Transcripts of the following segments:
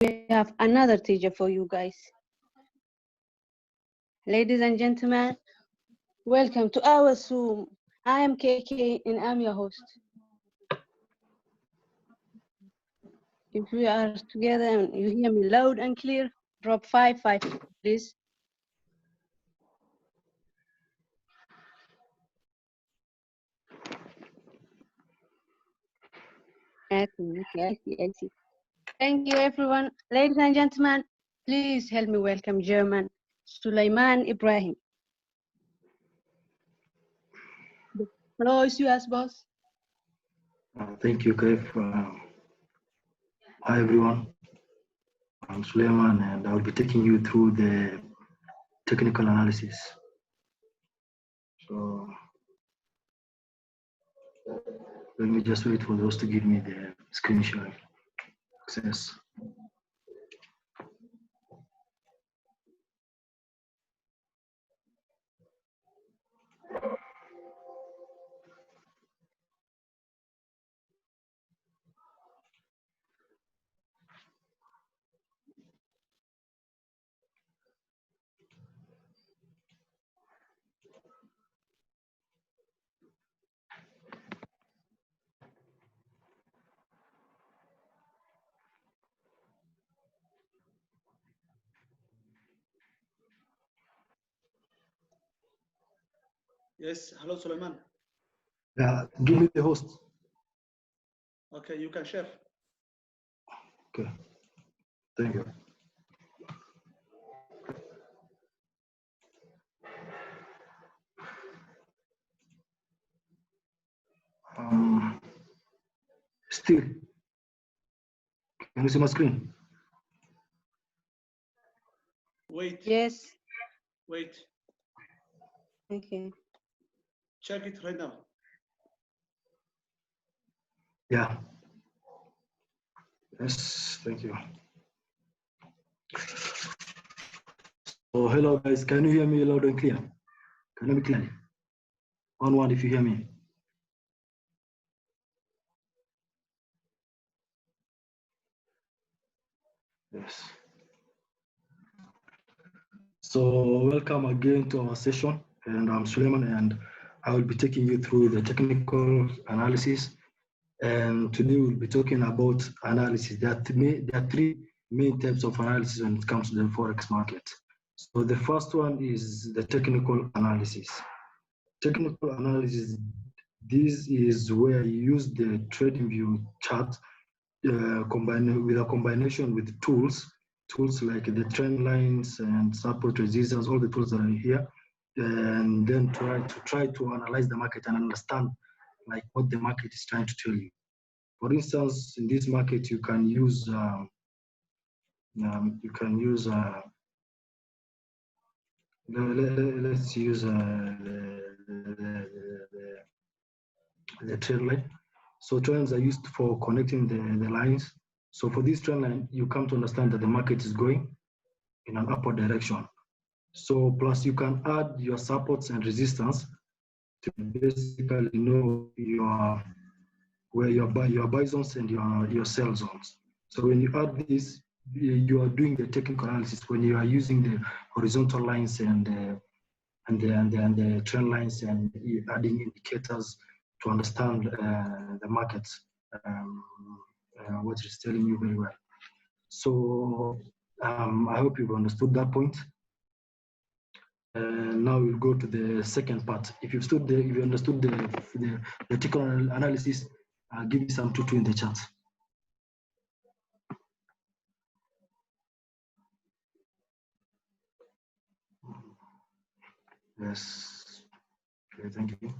we have another teacher for you guys. Ladies and gentlemen, welcome to our Zoom. I am KK and I'm your host. If we are together and you hear me loud and clear, drop 5, please. Okay, I see. Thank you, everyone. Ladies and gentlemen, please help me welcome German Suleiman Ibrahim. The floor is yours, boss. Thank you, Kaif. Hi, everyone. I'm Suleiman, and I'll be taking you through the technical analysis. So let me just wait for those to give me the screen sharing access. Yes, hello, Suleiman. Give me the host. Okay, you can share. Okay, thank you. Still, can you see my screen? Wait. Yes. Wait. Okay. Check it right now. Yeah. Yes, thank you. So hello guys, can you hear me loud and clear? Can you hear me clearly? On if you hear me. Yes. So welcome again to our session, and I'm Suleiman, and I will be taking you through the technical analysis. And today we'll be talking about analysis. There are three main types of analysis when it comes to the Forex market. So the first one is the technical analysis. Technical analysis, this is where you use the TradingView chart combined with a combination with tools like the trend lines and support resistance, all the tools that are here, and then try to analyze the market and understand like what the market is trying to tell you. For instance, in this market, you can use let's use the trend line. So trends are used for connecting the lines. So for this trend line, you come to understand that the market is going in an upward direction. So plus you can add your supports and resistance to basically know where your buy zones and your sell zones. So when you add this, you are doing the technical analysis when you are using the horizontal lines and the trend lines and adding indicators to understand the market, what it's telling you very well. So I hope you've understood that point. Now we'll go to the second part. If you understood the technical analysis, give me some tutu in the chat. Yes. Okay, thank you.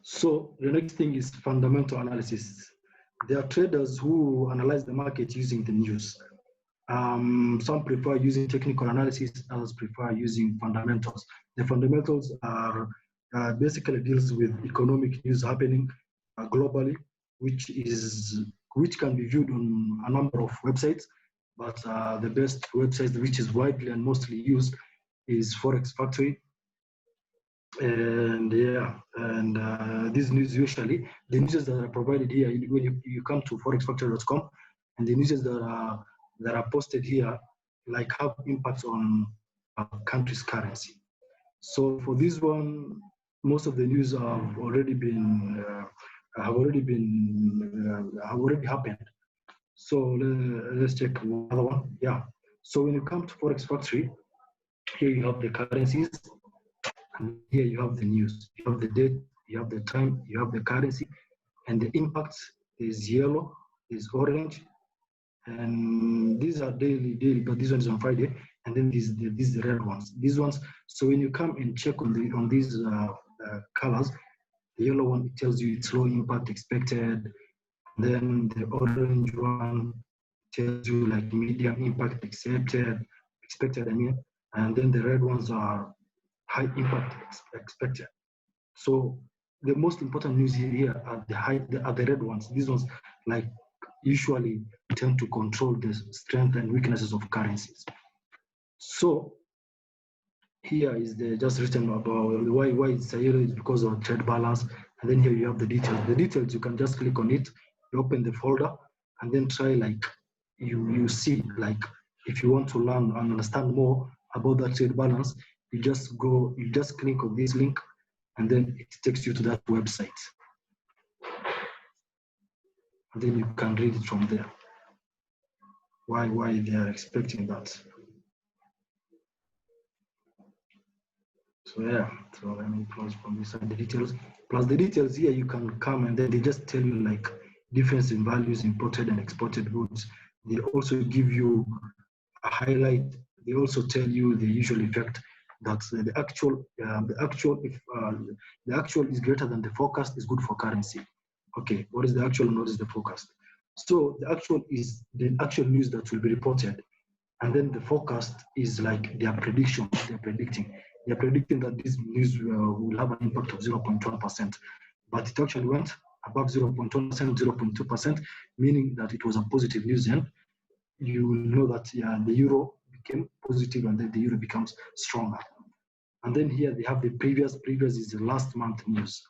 So the next thing is fundamental analysis. There are traders who analyze the market using the news. Some prefer using technical analysis, others prefer using fundamentals. The fundamentals are basically deals with economic news happening globally, which can be viewed on a number of websites, but the best website which is widely and mostly used is Forex Factory. And yeah, and these news, usually the news that are provided here, when you come to forexfactory.com, and the news that are that are posted here like have impacts on a country's currency. So for this one, most of the news have already happened. So let's check another one. Yeah. So when you come to Forex Factory, here you have the currencies, and here you have the news. You have the date, you have the time, you have the currency, and the impacts is yellow, is orange, and these are daily, but this one is on Friday, and then these the red ones. These ones. So when you come and check on these colors, the yellow one, it tells you it's low impact expected. Then the orange one tells you like medium impact expected. I mean, and then the red ones are high impact expected. So the most important news here are the red ones. These ones like usually tend to control the strength and weaknesses of currencies. So here is just written about why it's yellow is because of trade balance, and then here you have the details. The details, you can just click on it, you open the folder, and then try like you see like if you want to learn and understand more about that trade balance, you just click on this link, and then it takes you to that website, and then you can read it from there. Why they are expecting that. So yeah, so let me close from this side the details. Plus the details here, you can come and then they just tell you like difference in values, imported and exported goods. They also give you a highlight. They also tell you the usual effect that the actual is greater than the forecast is good for currency. Okay, what is the actual and what is the forecast? So the actual is the actual news that will be reported, and then the forecast is like their prediction. They're predicting that this news will have an impact of 0.1%, but it actually went above 0.1%, 0.2%, meaning that it was a positive news. And you will know that the euro became positive, and then the euro becomes stronger. And then here they have the previous is the last month news.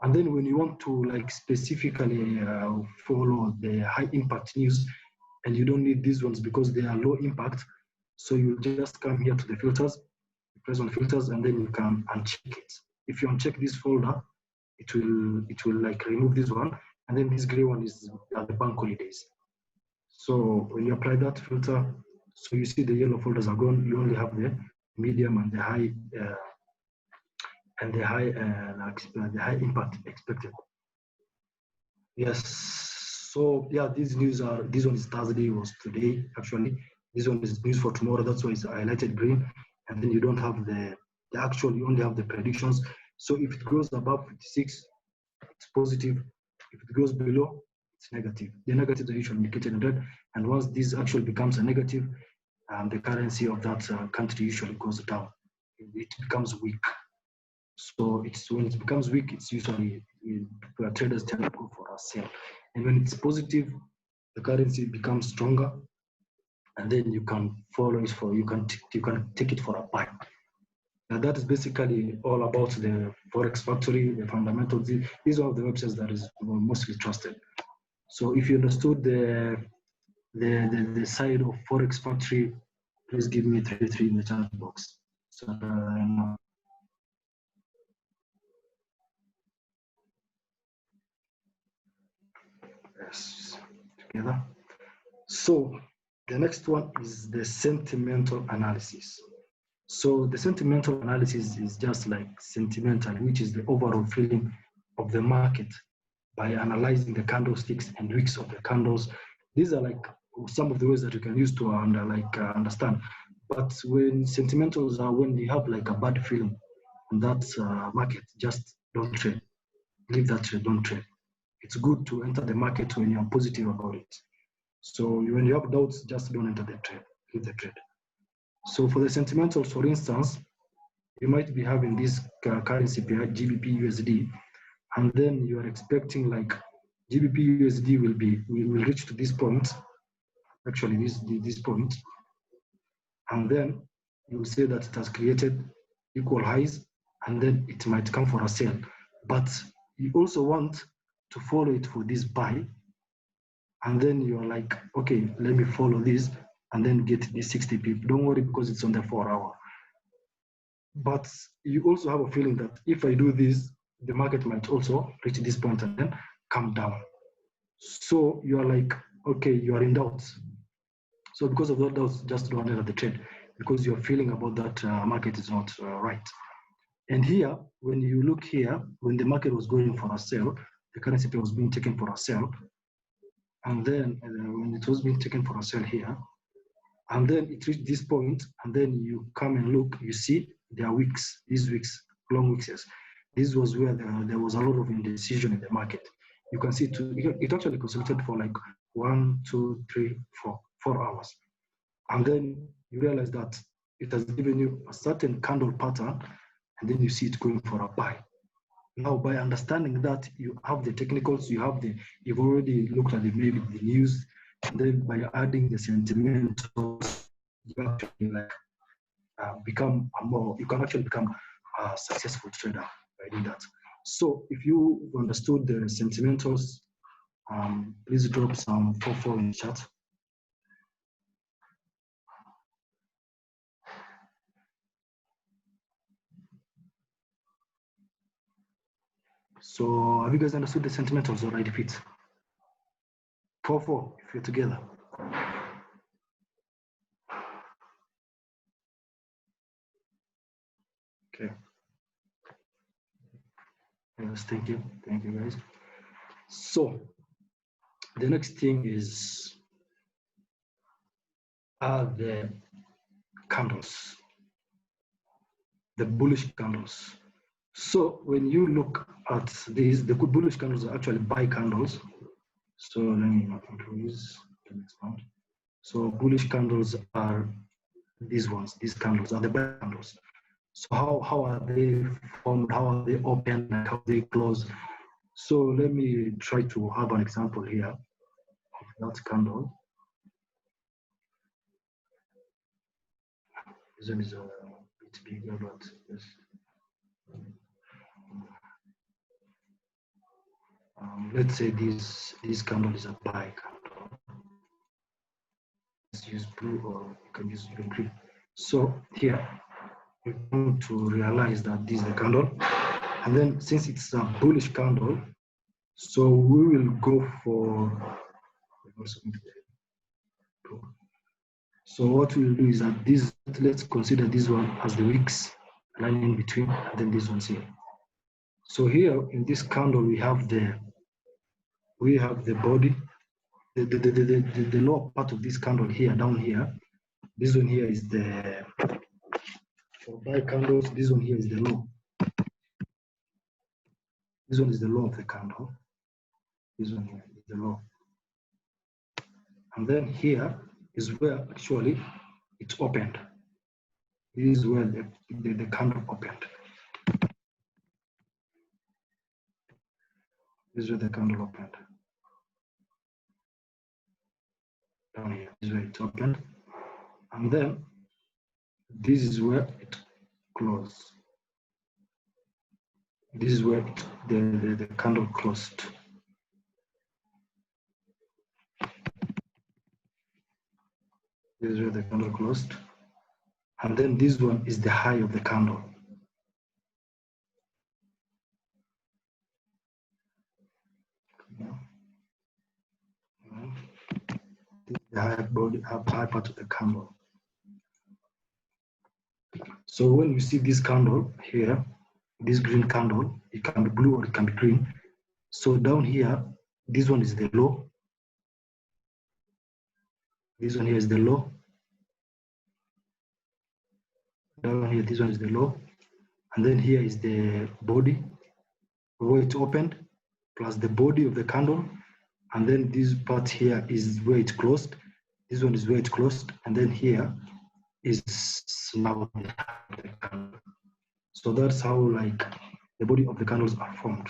And then when you want to like specifically follow the high impact news, and you don't need these ones because they are low impact, so you just come here to the filters, press on filters, and then you can uncheck it. If you uncheck this folder, it will like remove this one, and then this gray one is the bank holidays. So when you apply that filter, so you see the yellow folders are gone. You only have the medium and the high impact expected. Yes. So yeah, these one is Thursday, was today actually. This one is news for tomorrow. That's why it's highlighted green. And then you don't have the actual. You only have the predictions. So if it goes above 56, it's positive. If it goes below, it's negative. The negatives are usually indicated in red. And once this actually becomes a negative, the currency of that country usually goes down. It becomes weak. So when it becomes weak, it's usually traders tend to go for a sell. And when it's positive, the currency becomes stronger, and then you can follow it you can take it for a buy. Now that is basically all about the Forex Factory, the fundamentals. These are the websites that is mostly trusted. So if you understood the side of Forex Factory, please give me 33 in the chat box. So yes, together. So the next one is the sentimental analysis. So the sentimental analysis is just like sentimental, which is the overall feeling of the market by analyzing the candlesticks and wicks of the candles. These are like some of the ways that you can use to understand. But when sentimentals are when you have like a bad feeling on that market, just don't trade. Leave that trade, don't trade. It's good to enter the market when you're positive about it. So when you have doubts, just don't enter the trade, leave the trade. So for the sentimentals, for instance, you might be having this currency pair, GBP USD, and then you are expecting like GBP USD will reach to this point, actually this point, and then you will say that it has created equal highs, and then it might come for a sell. But you also want to follow it for this buy, and then you're like, okay, let me follow this and then get this 60 pip. Don't worry because it's on the 4 hour. But you also have a feeling that if I do this, the market might also reach this point and then come down. So you're like, okay, you are in doubt. So because of that doubts, just don't enter the trade because your feeling about that market is not right. And here, when you look here, when the market was going for a sell, the currency pair was being taken for a sell. And then when it was being taken for a sell here, and then it reached this point, and then you come and look, you see there are wicks, these wicks, long wicks. Yes. This was where there was a lot of indecision in the market. You can see it actually consolidated for like 1, 2, 3, 4 hours. And then you realize that it has given you a certain candle pattern, and then you see it going for a buy. Now, by understanding that, you have the technicals, you've already looked at maybe the news, and then by adding the sentimentals, you actually like you can actually become a successful trader by doing that. So if you understood the sentimentals, please drop some 4 in the chat. So have you guys understood the sentimentals, or I repeat? 4 if you're together. Okay. Yes, thank you guys. So the next thing is the candles, the bullish candles. So when you look at these, the bullish candles are actually buy candles. So let me increase the next one. So bullish candles are these ones. These candles are the buy candles. So how are they formed? How are they open? And how they close? So let me try to have an example here of that candle. This one is a bit bigger, but yes. Let's say this candle is a buy candle. Let's use blue, or you can use even green. So here we come to realize that this is the candle, and then since it's a bullish candle, so we will go for. So what we'll do is that let's consider this one as the wicks line in between, and then this one's here. So here in this candle we have the body, the lower part of this candle here, down here. This one here is the, for buy candles, this one here is the low. This one is the low of the candle. This one here is the low. And then here is where actually it opened. This is where the candle opened. This is where the candle opened. Down here is where it opened. And then this is where it closed. This is where the candle closed. This is where the candle closed. And then this one is the high of the candle. This is the high part of the candle. So when you see this candle here, this green candle, it can be blue or it can be green. So down here, this one is the low. This one here is the low. Down here, this one is the low. And then here is the body, where it opened, plus the body of the candle. And then this part here is where it closed. This one is where it closed. And then here is now the candle. So that's how like the body of the candles are formed.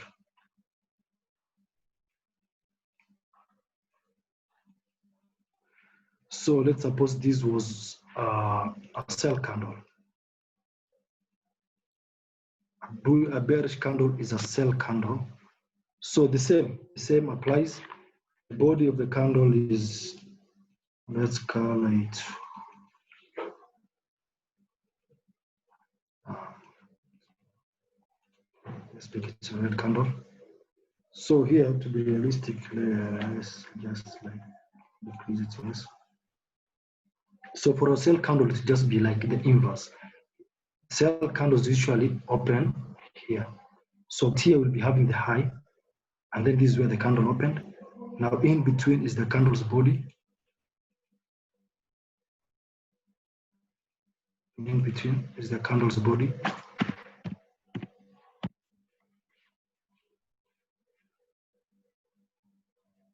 So let's suppose this was a sell candle. A bearish candle is a sell candle. So the same applies. the body of the candle is, let's call it, let's make it a red candle. So here, to be realistic, let's just like decrease it to this. So for a sell candle, it just be like the inverse. Sell candles usually open here. So here will be having the high, and then this is where the candle opened. Now in between is the candle's body. In between is the candle's body.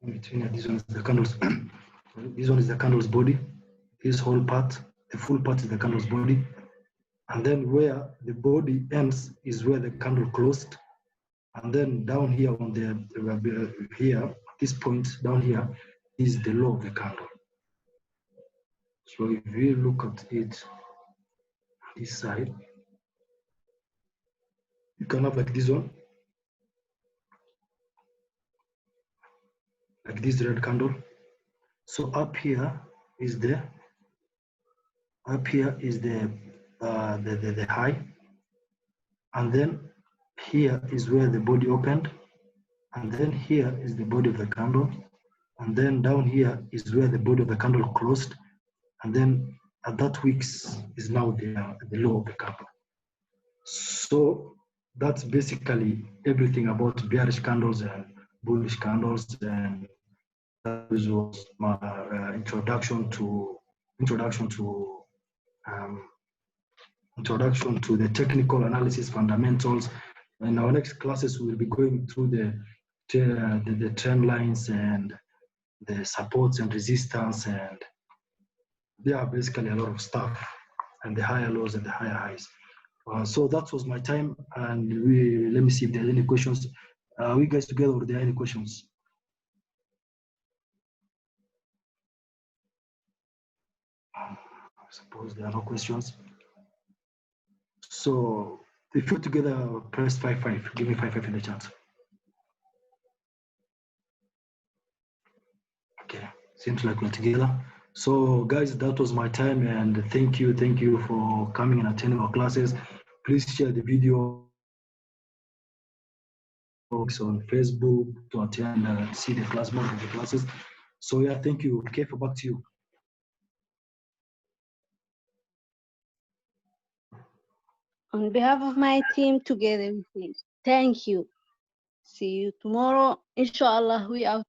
In between, this one is the candle's. This one is the candle's body. This whole part, the full part is the candle's body. And then where the body ends is where the candle closed. And then down here on the here, this point down here is the low of the candle. So if we look at it this side, you can have like this one, like this red candle. So up here is the high, and then here is where the body opened, and then here is the body of the candle, and then down here is where the body of the candle closed, and then at that wicks is now the low of the candle. So that's basically everything about bearish candles and bullish candles, and that was my introduction to the technical analysis fundamentals. In our next classes, we will be going through the trend lines and the supports and resistance, and there are basically a lot of stuff, and the higher lows and the higher highs. So that was my time, and let me see if there's any questions. Are we guys together, or are there any questions? I suppose there are no questions. So if you're together, press 5-5. Give me 5-5 in the chat. Okay, seems like we're together. So guys, that was my time, and thank you for coming and attending our classes. Please share the video on Facebook to attend and see the class, more of the classes. So yeah, thank you. Kefa, back to you. On behalf of my team, together we say thank you. See you tomorrow. Inshallah, we out.